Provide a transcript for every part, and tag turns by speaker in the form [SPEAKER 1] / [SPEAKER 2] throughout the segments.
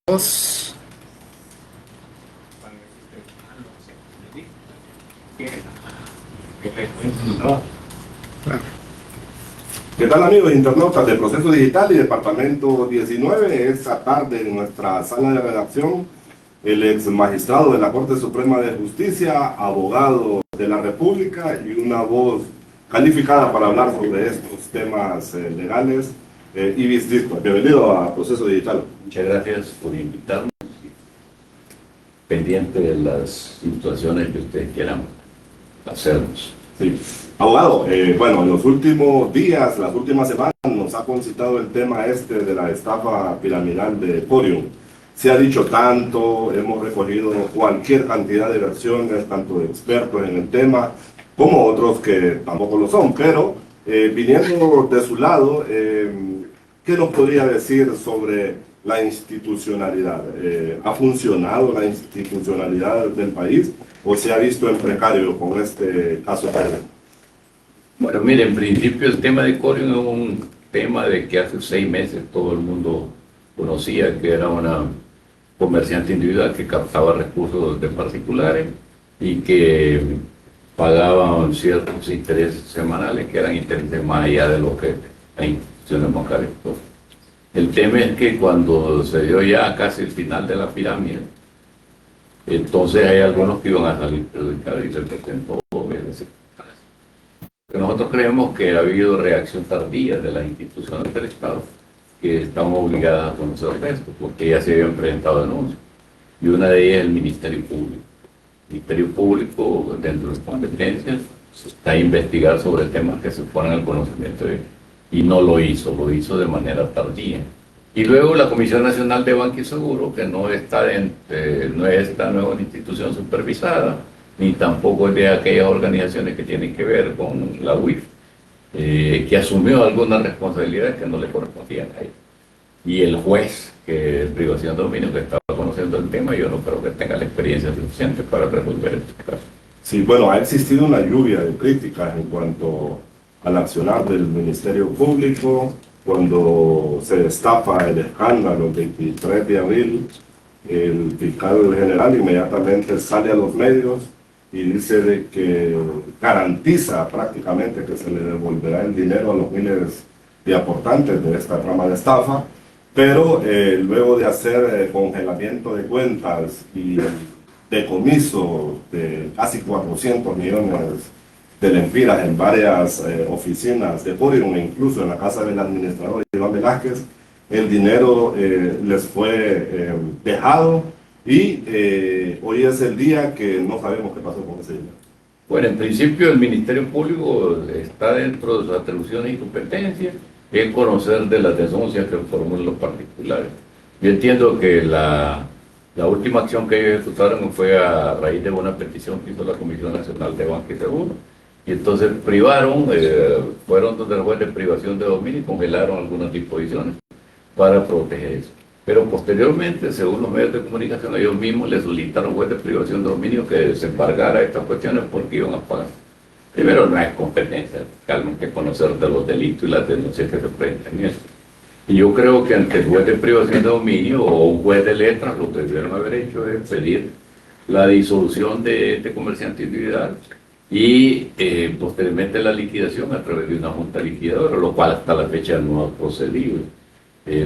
[SPEAKER 1] Dos.
[SPEAKER 2] ¿Qué tal, amigos internautas de Proceso Digital y Departamento 19? Esta tarde en nuestra sala de redacción, el ex magistrado de la Corte Suprema de Justicia, abogado de la República y una voz calificada para hablar sobre estos temas legales, Ibis Disco. Bienvenido a Proceso Digital.
[SPEAKER 3] Muchas gracias por invitarnos. Pendiente de las situaciones que ustedes quieran hacernos.
[SPEAKER 2] Sí. Abogado, bueno, en los últimos días, las últimas semanas, nos ha concitado el tema de la estafa piramidal de Porium. Se ha dicho tanto, hemos recogido cualquier cantidad de versiones, tanto de expertos en el tema, como otros que tampoco lo son, pero viniendo de su lado, ¿qué nos podría decir sobre la institucionalidad? ¿Ha funcionado la institucionalidad del país o se ha visto en precario con este caso?
[SPEAKER 3] Bueno, mire, en principio el tema de Corium es un tema de que hace 6 meses todo el mundo conocía, que era una comerciante individual que captaba recursos de particulares y que pagaban ciertos intereses semanales que eran intereses más allá de lo que las instituciones bancarias. El tema es que cuando se dio ya casi el final de la pirámide, entonces hay algunos que iban a salir perjudicados y se presentó nosotros creemos que ha habido reacción tardía de las instituciones del Estado que están obligadas a conocer esto, porque ya se habían presentado denuncias, y una de ellas es el Ministerio Público. El Ministerio Público, dentro de sus competencias, está a investigar sobre temas que se ponen al conocimiento de él, y no lo hizo de manera tardía. Y luego la Comisión Nacional de Banca y Seguro, que no es una institución supervisada, ni tampoco es de aquellas organizaciones que tienen que ver con la UIF, que asumió algunas responsabilidades que no le correspondían a ella. Y el juez, que es privación de dominio, que estaba conociendo el tema, yo no creo que tenga la experiencia suficiente para resolver este caso.
[SPEAKER 2] Sí, bueno, ha existido una lluvia de críticas en cuanto al accionar del Ministerio Público. Cuando se destapa el escándalo el 23 de abril, el fiscal general inmediatamente sale a los medios y dice de que garantiza prácticamente que se le devolverá el dinero a los miles de aportantes de esta trama de estafa, pero luego de hacer congelamiento de cuentas y decomiso de casi 400 millones de lempiras en varias oficinas de Porium e incluso en la casa del administrador Iván Velázquez, el dinero les fue dejado y hoy es el día que no sabemos qué pasó con ese dinero.
[SPEAKER 3] Bueno, en principio el Ministerio Público está dentro de sus atribuciones y competencias en conocer de las denuncias que formulan los particulares. Yo entiendo que la última acción que ellos ejecutaron fue a raíz de una petición que hizo la Comisión Nacional de Banca y Seguro, y entonces fueron donde el juez de privación de dominio y congelaron algunas disposiciones para proteger eso. Pero posteriormente, según los medios de comunicación, ellos mismos le solicitaron al juez de privación de dominio que se embargara estas cuestiones porque iban a pagar. Primero, no es competencia realmente conocer de los delitos y las denuncias que se presentan en esto. Y yo creo que ante el juez de privación de dominio o un juez de letras, lo que debieron haber hecho es pedir la disolución de este comerciante individual y posteriormente la liquidación a través de una junta liquidadora, lo cual hasta la fecha no ha procedido.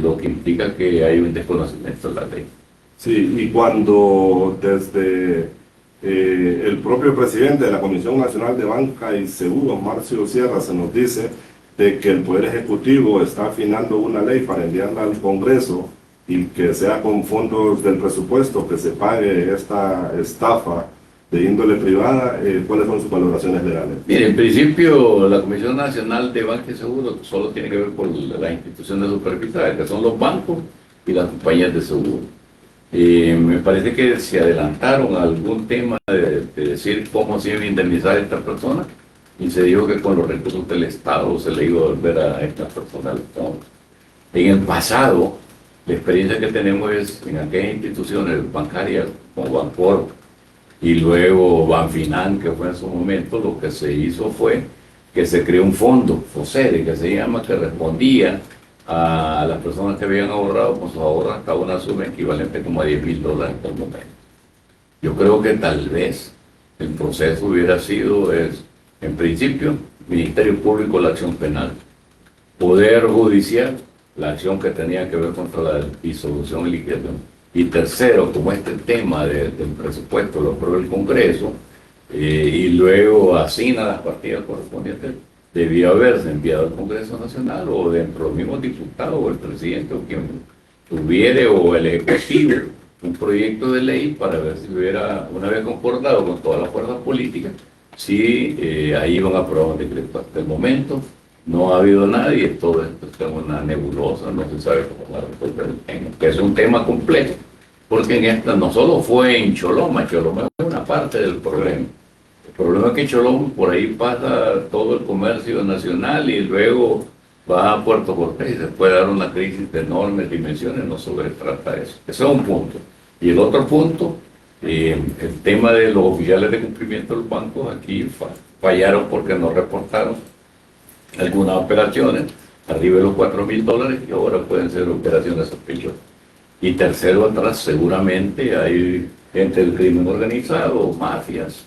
[SPEAKER 3] Lo que implica que hay un desconocimiento de la ley.
[SPEAKER 2] Sí, y cuando desde el propio presidente de la Comisión Nacional de Banca y Seguros, Marcio Sierra, se nos dice de que el Poder Ejecutivo está afinando una ley para enviarla al Congreso y que sea con fondos del presupuesto que se pague esta estafa de índole privada, ¿cuáles son sus valoraciones legales?
[SPEAKER 3] Mire, en principio la Comisión Nacional de Banca y Seguro solo tiene que ver con las instituciones supervisadas, que son los bancos y las compañías de seguro. Me parece que se adelantaron a algún tema de decir cómo se iba a indemnizar a esta persona y se dijo que con los recursos del Estado se le iba a volver a esta persona. En el pasado, la experiencia que tenemos es en aquellas instituciones bancarias como Bancorp, y luego Banfinan, que fue en su momento, lo que se hizo fue que se creó un fondo, FOSEDE, que se llama, que respondía a las personas que habían ahorrado con sus ahorros hasta una suma equivalente como a $10,000 por momento. Yo creo que tal vez el proceso hubiera sido, en principio, Ministerio Público la acción penal, Poder Judicial la acción que tenía que ver contra la disolución y liquidación. Y tercero, como este tema del presupuesto lo aprueba el Congreso y luego asigna las partidas correspondientes, debía haberse enviado al Congreso Nacional o dentro de los mismos diputados o el presidente o quien tuviera o el Ejecutivo un proyecto de ley para ver si hubiera, una vez concordado con todas las fuerzas políticas, si ahí iban a aprobar un decreto. Hasta el momento no ha habido nadie, todo esto está en una nebulosa, no se sabe cómo va a resolver el tema, que es un tema complejo, porque en esta no solo fue en Choloma es una parte del problema. El problema es que Choloma por ahí pasa todo el comercio nacional y luego va a Puerto Cortés y se puede dar una crisis de enormes dimensiones, no solo se trata de eso. Ese es un punto. Y el otro punto, el tema de los oficiales de cumplimiento de los bancos, aquí fallaron porque no reportaron algunas operaciones arriba de los $4,000 y ahora pueden ser operaciones sospechosas. Y tercero, atrás seguramente hay gente del crimen organizado, mafias,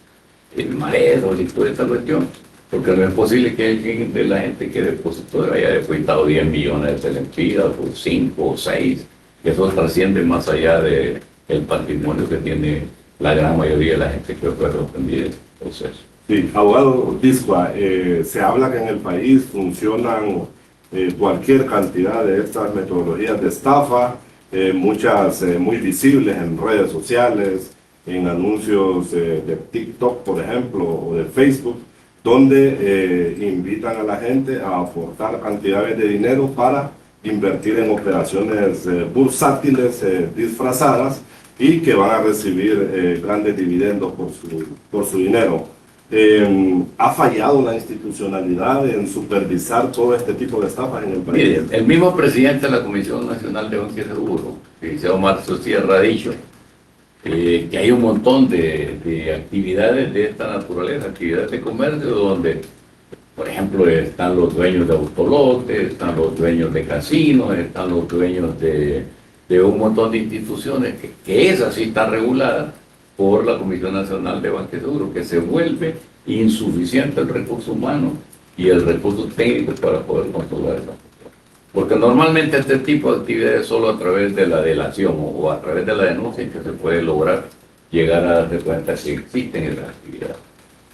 [SPEAKER 3] mareros y toda esta cuestión, porque no es posible que alguien de la gente que depositó haya depositado 10 millones de lempiras o 5 o 6, que eso trasciende más allá del patrimonio que tiene la gran mayoría de la gente que fue respondida el proceso.
[SPEAKER 2] Sí, abogado Discua, se habla que en el país funcionan cualquier cantidad de estas metodologías de estafa, muchas muy visibles en redes sociales, en anuncios de TikTok, por ejemplo, o de Facebook, donde invitan a la gente a aportar cantidades de dinero para invertir en operaciones bursátiles disfrazadas y que van a recibir grandes dividendos por su dinero. ¿Ha fallado la institucionalidad en supervisar todo este tipo de estafas en el país?
[SPEAKER 3] Mire, el mismo presidente de la Comisión Nacional de Banca y Seguro, Omar Sierra, ha dicho que hay un montón de actividades de esta naturaleza, actividades de comercio, donde, por ejemplo, están los dueños de autolotes, están los dueños de casinos, están los dueños de un montón de instituciones, que esas sí están reguladas por la Comisión Nacional de Banca y Seguro, que se vuelve insuficiente el recurso humano y el recurso técnico para poder controlar eso. Porque normalmente este tipo de actividades solo a través de la delación o a través de la denuncia que se puede lograr llegar a darse cuenta que existen esas actividades.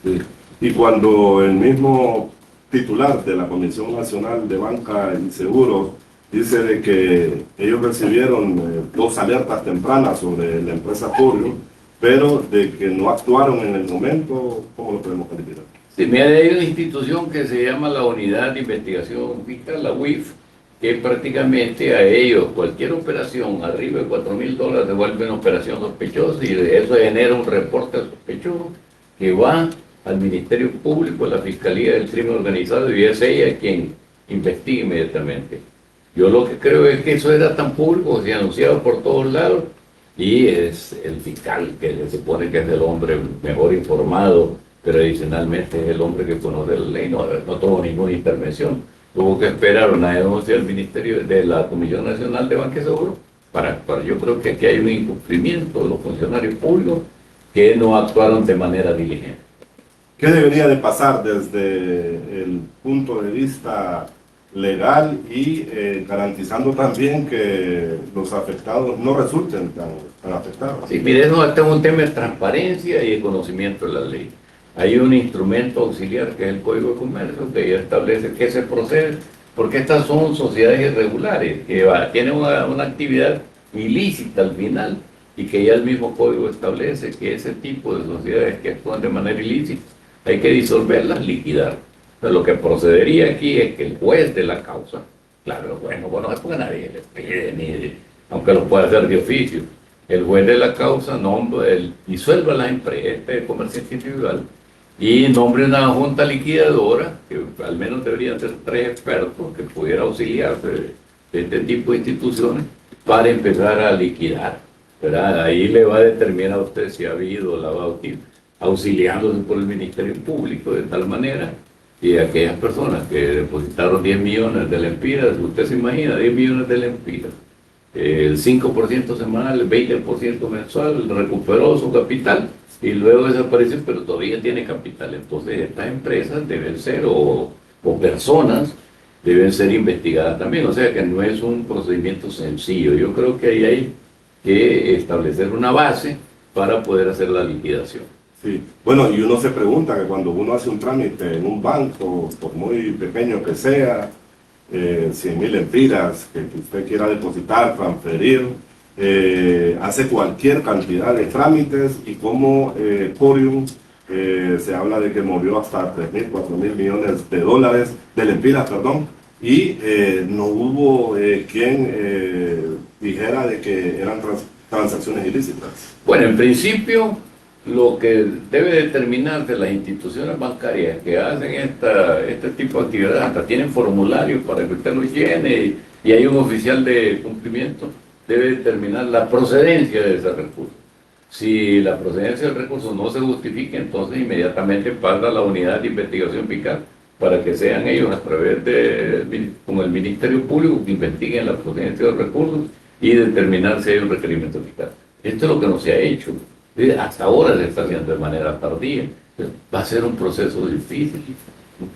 [SPEAKER 2] Sí. Y cuando el mismo titular de la Comisión Nacional de Banca y Seguros dice de que ellos recibieron 2 alertas tempranas sobre la empresa Polio, pero de que no actuaron en el momento, ¿cómo lo podemos calificar?
[SPEAKER 3] Sí, mira, hay una institución que se llama la Unidad de Investigación Fiscal, la UIF, que prácticamente a ellos cualquier operación arriba de $4,000 se vuelve una operación sospechosa y eso genera un reporte sospechoso que va al Ministerio Público, a la Fiscalía del Crimen Organizado y es ella quien investiga inmediatamente. Yo lo que creo es que eso era tan público, se anunciaba por todos lados y es el fiscal que se supone que es el hombre mejor informado, pero adicionalmente es el hombre que conoce la ley, no tuvo ninguna intervención. Tuvo que esperar una denuncia del Ministerio de la Comisión Nacional de Banca y Seguro para actuar. Yo creo que aquí hay un incumplimiento de los funcionarios públicos que no actuaron de manera diligente.
[SPEAKER 2] ¿Qué debería de pasar desde el punto de vista legal y garantizando también que los afectados no resulten tan afectados?
[SPEAKER 3] Sí, mire, este es un tema de transparencia y de conocimiento de la ley. Hay un instrumento auxiliar que es el Código de Comercio que ya establece que se procede, porque estas son sociedades irregulares que tienen una actividad ilícita al final y que ya el mismo Código establece que ese tipo de sociedades que actúan de manera ilícita hay que disolverlas, liquidar. Entonces, lo que procedería aquí es que el juez de la causa, claro, bueno, no es porque nadie le pide, aunque lo pueda hacer de oficio, el juez de la causa disuelva la empresa de comercio individual y nombre una junta liquidadora, que al menos deberían ser 3 expertos que pudieran auxiliarse de este tipo de instituciones para empezar a liquidar, ¿verdad? Ahí le va a determinar a usted si ha habido lavado, auxiliándose por el Ministerio Público de tal manera Y aquellas personas que depositaron 10 millones de lempiras, usted se imagina, 10 millones de lempiras, el 5% semanal, el 20% mensual, recuperó su capital y luego desapareció, pero todavía tiene capital. Entonces estas empresas deben ser, o personas, deben ser investigadas también. O sea que no es un procedimiento sencillo. Yo creo que ahí hay que establecer una base para poder hacer la liquidación.
[SPEAKER 2] Sí, bueno, y uno se pregunta que cuando uno hace un trámite en un banco, por muy pequeño que sea, 100.000 lempiras que usted quiera depositar, transferir, hace cualquier cantidad de trámites y como Corium se habla de que movió hasta 3.000, 4.000 millones de dólares, de lempiras, perdón, y no hubo quien dijera de que eran transacciones ilícitas.
[SPEAKER 3] Bueno, en principio, lo que debe determinarse las instituciones bancarias que hacen este tipo de actividades, hasta tienen formularios para que usted los llene y hay un oficial de cumplimiento, debe determinar la procedencia de ese recurso. Si la procedencia del recurso no se justifica, entonces inmediatamente pasa a la unidad de investigación fiscal para que sean ellos a través con el Ministerio Público que investiguen la procedencia del recurso y determinar si hay un requerimiento fiscal. Esto es lo que no se ha hecho. Hasta ahora se está haciendo de manera tardía. Va a ser un proceso difícil.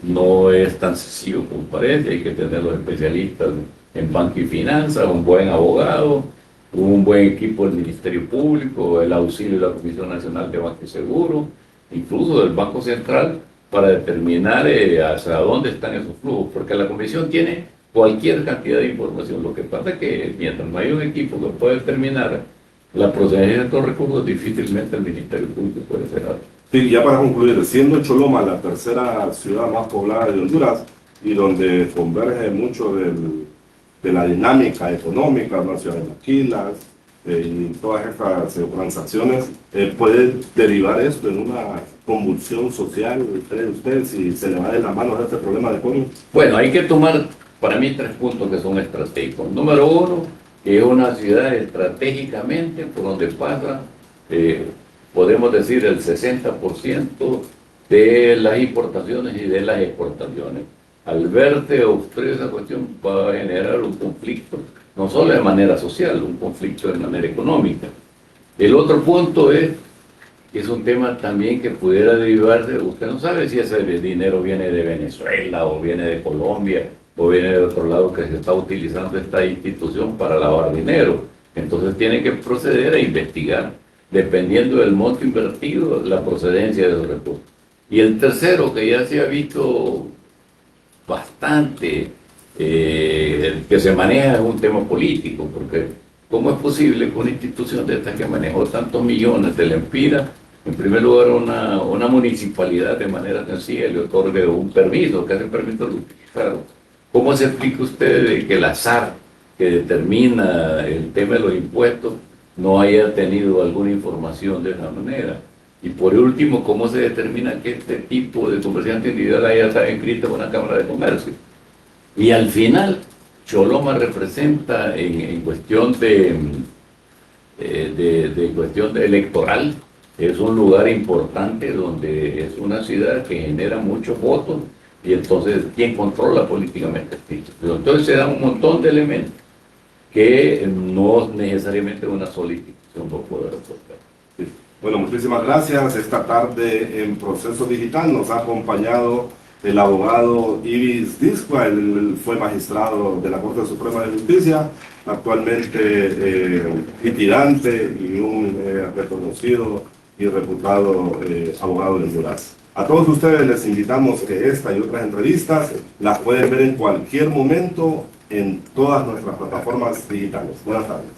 [SPEAKER 3] No es tan sencillo como parece. Hay que tener los especialistas en banca y finanzas, un buen abogado, un buen equipo del Ministerio Público, el auxilio de la Comisión Nacional de Banco y Seguro, incluso del Banco Central, para determinar hacia dónde están esos flujos. Porque la Comisión tiene cualquier cantidad de información. Lo que pasa es que mientras no hay un equipo que pueda determinar la procedencia de estos recursos, difícilmente el Ministerio Público puede hacer algo.
[SPEAKER 2] Sí, ya para concluir, siendo Choloma la tercera ciudad más poblada de Honduras y donde converge mucho de la dinámica económica, una ciudad de maquilas y todas estas transacciones, ¿puede derivar esto en una convulsión social, cree usted, si se le va de la mano a este problema de Corium?
[SPEAKER 3] Bueno, hay que tomar para mí 3 puntos que son estratégicos. Número 1, que es una ciudad estratégicamente por donde pasa, podemos decir, el 60% de las importaciones y de las exportaciones. Al verse obstruir esa cuestión va a generar un conflicto, no solo de manera social, un conflicto de manera económica. El otro punto es un tema también que pudiera derivarse, usted no sabe si ese dinero viene de Venezuela o viene de Colombia, o viene de otro lado que se está utilizando esta institución para lavar dinero. Entonces tiene que proceder a investigar, dependiendo del monto invertido, la procedencia de los recursos. Y el tercero, que ya se ha visto bastante, que se maneja es un tema político, porque ¿cómo es posible que una institución de esta que manejó tantos millones de lempiras, en primer lugar una municipalidad de manera sencilla le otorgue un permiso, que ese permiso lo utilizaron? ¿Cómo se explica usted de que el azar que determina el tema de los impuestos no haya tenido alguna información de esa manera? Y por último, ¿cómo se determina que este tipo de comerciante individual haya estado inscrito en una Cámara de Comercio? Y al final, Choloma representa en cuestión de cuestión electoral, es un lugar importante donde es una ciudad que genera muchos votos. Y entonces, ¿quién controla políticamente esta institución? Entonces se dan un montón de elementos que no necesariamente una sola institución va a poder resolver.
[SPEAKER 2] Sí. Bueno, muchísimas gracias. Esta tarde en Proceso Digital nos ha acompañado el abogado Ibis Discua. Él fue magistrado de la Corte Suprema de Justicia, actualmente litigante y un reconocido y reputado abogado de Honduras. A todos ustedes les invitamos que esta y otras entrevistas las pueden ver en cualquier momento en todas nuestras plataformas digitales. Buenas tardes.